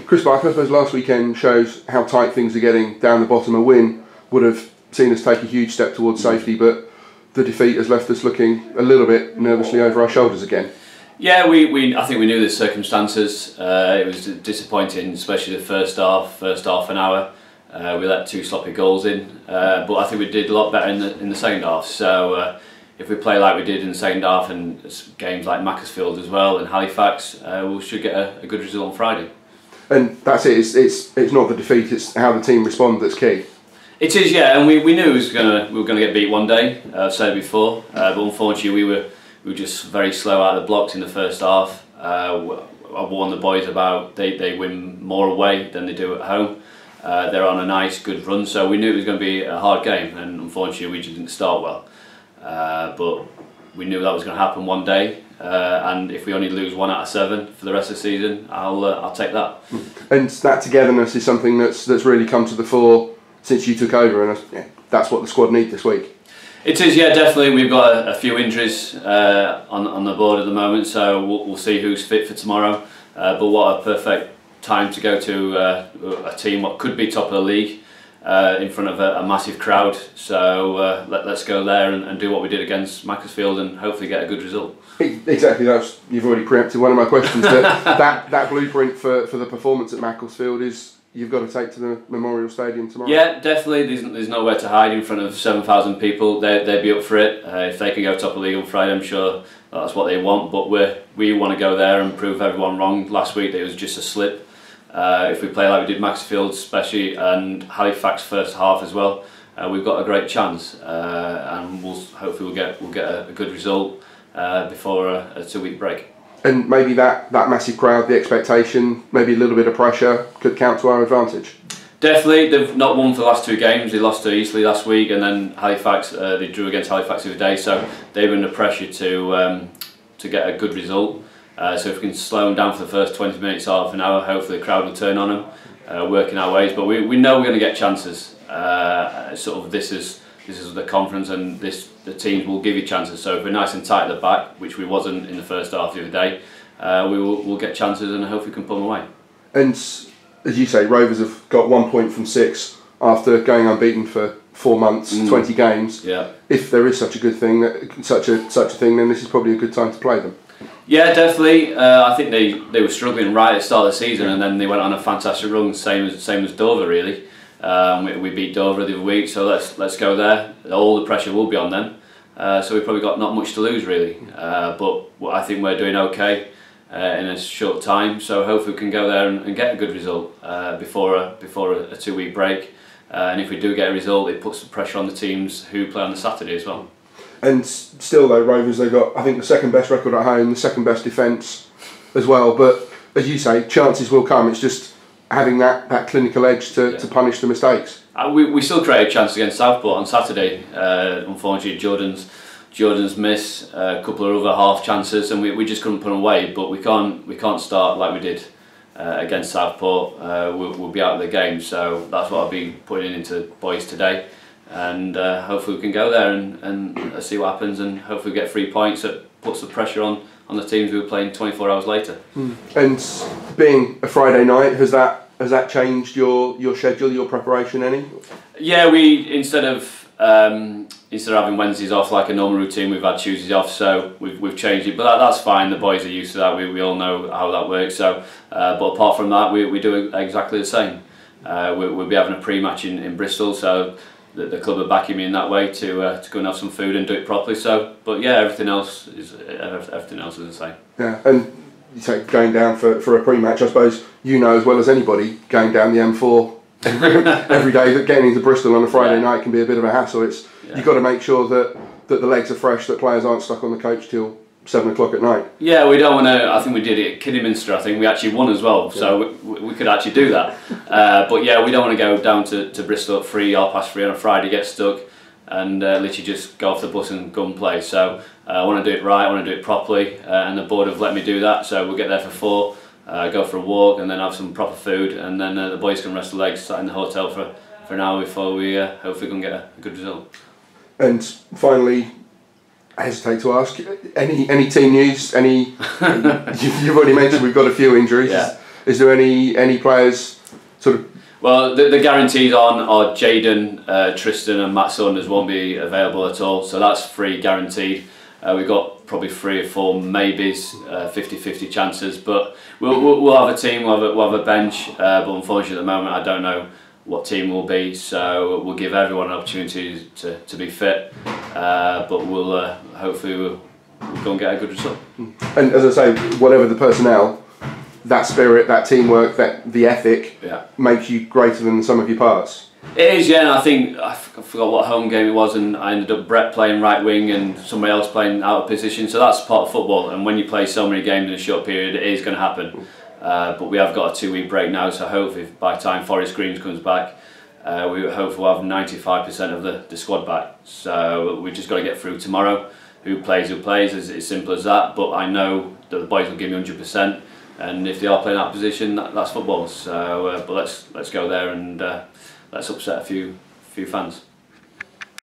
Chris Barker, I suppose last weekend shows how tight things are getting down the bottom. A win would have seen us take a huge step towards safety, but the defeat has left us looking a little bit nervously over our shoulders again. Yeah, I think we knew the circumstances. It was disappointing, especially the first half an hour. We let 2 sloppy goals in, but I think we did a lot better in the second half. So if we play like we did in the second half, and games like Macclesfield as well and Halifax, we should get a good result on Friday. And that's it. It's not the defeat; it's how the team respond that's key. It is, yeah, and we knew we were going to get beat one day. I've said it before, but unfortunately we were just very slow out of the blocks in the first half. I warned the boys about they win more away than they do at home. They're on a nice, good run, so we knew it was going to be a hard game, and unfortunately we just didn't start well. But we knew that was going to happen one day, and if we only lose 1 out of 7 for the rest of the season, I'll take that. And that togetherness is something that's really come to the fore since you took over, and that's what the squad need this week. It is, yeah, definitely. We've got a few injuries on the board at the moment, so we'll see who's fit for tomorrow. But what a perfect time to go to a team what could be top of the league in front of a massive crowd. So let's go there and do what we did against Macclesfield and hopefully get a good result. Exactly, you've already preempted one of my questions. that blueprint for the performance at Macclesfield is you've got to take to the Memorial Stadium tomorrow. Yeah, definitely. There's nowhere to hide in front of 7,000 people. They'd be up for it. If they can go top of the league on Friday, I'm sure that's what they want. But we want to go there and prove everyone wrong. Last week it was just a slip. If we play like we did Macclesfield, especially, and Halifax first half as well, we've got a great chance. And hopefully we'll get a good result before a 2-week break. And maybe that massive crowd, the expectation, maybe a little bit of pressure could count to our advantage. Definitely, they've not won for the last 2 games. They lost to Eastleigh last week, and then Halifax. They drew against Halifax the other day, so they're under pressure to get a good result. So if we can slow them down for the first 20 minutes, half an hour, hopefully the crowd will turn on them, working our ways. But we know we're going to get chances. This is the conference, and the teams will give you chances. So if we're nice and tight at the back, which we wasn't in the first half the other day, we'll get chances and hopefully can pull them away. And as you say, Rovers have got 1 point from 6 after going unbeaten for 4 months, 20 games. Yeah. If there is such a good thing, such a thing, then this is probably a good time to play them. Yeah, definitely. I think they were struggling right at the start of the season, and then they went on a fantastic run, same as Dover really. We beat Dover the other week, so let's go there. All the pressure will be on them, so we've probably got not much to lose really. But I think we're doing okay in a short time, so hopefully we can go there and get a good result before a 2-week break. And if we do get a result, it puts the pressure on the teams who play on the Saturday as well. And still though, Rovers, they've got, I think, the second best record at home, the second best defence as well. But as you say, chances will come. It's just having that clinical edge to punish the mistakes. We still created a chance against Southport on Saturday. Unfortunately, Jordan's missed a couple of other half chances, and we just couldn't put them away. But we can't start like we did against Southport. We'll be out of the game, so that's what I'll be putting into boys today. And hopefully we can go there and see what happens, and hopefully get 3 points that puts the pressure on the teams who are playing 24 hours later. And being a Friday night, has that changed your schedule, your preparation any? Yeah, we instead of having Wednesdays off like a normal routine, we've had Tuesdays off, so we've changed it. But that's fine. The boys are used to that. We all know how that works. So, but apart from that, we do exactly the same. We'll be having a pre-match in Bristol, so the club are backing me in that way to go and have some food and do it properly. So, but yeah, everything else is the same. Yeah, and you say going down for a pre-match, I suppose you know as well as anybody going down the M4 every day that getting into Bristol on a Friday night can be a bit of a hassle. You've got to make sure that the legs are fresh, that players aren't stuck on the coach till 7 o'clock at night. Yeah, we don't want to. I think we did it at Kidderminster. I think we actually won as well, so we could actually do that. But yeah, we don't want to go down to Bristol at 3, 3:30 on a Friday, get stuck, and literally just go off the bus and go and play. So I want to do it right. I want to do it properly, and the board have let me do that. So we'll get there for 4, go for a walk, and then have some proper food, and then the boys can rest their legs, sat in the hotel for an hour before we hopefully can get a good result. And finally, I hesitate to ask, any team news? You've already mentioned we've got a few injuries. Yeah. Is there any players sort of? Well, the guarantees are Jaden, Tristan and Matt Saunders won't be available at all, so that's free guaranteed. We've got probably 3 or 4 maybes, 50-50 chances, but we'll have a team, we'll have a bench, but unfortunately at the moment I don't know what team will be, so we'll give everyone an opportunity to be fit, but we'll hopefully we'll go and get a good result. And as I say, whatever the personnel, that spirit, that teamwork, the ethic makes you greater than the sum of your parts. It is, yeah, and I think I forgot what home game it was, and I ended up Brett playing right wing and somebody else playing out of position, so that's part of football, and when you play so many games in a short period, it is going to happen. But we have got a 2-week break now, so hopefully by the time Forest Greens comes back, we hopefully will have 95% of the squad back. So we've just got to get through tomorrow. Who plays, it's simple as that. But I know that the boys will give me 100%, and if they are playing that position, that's football. So, but let's go there and let's upset a few fans.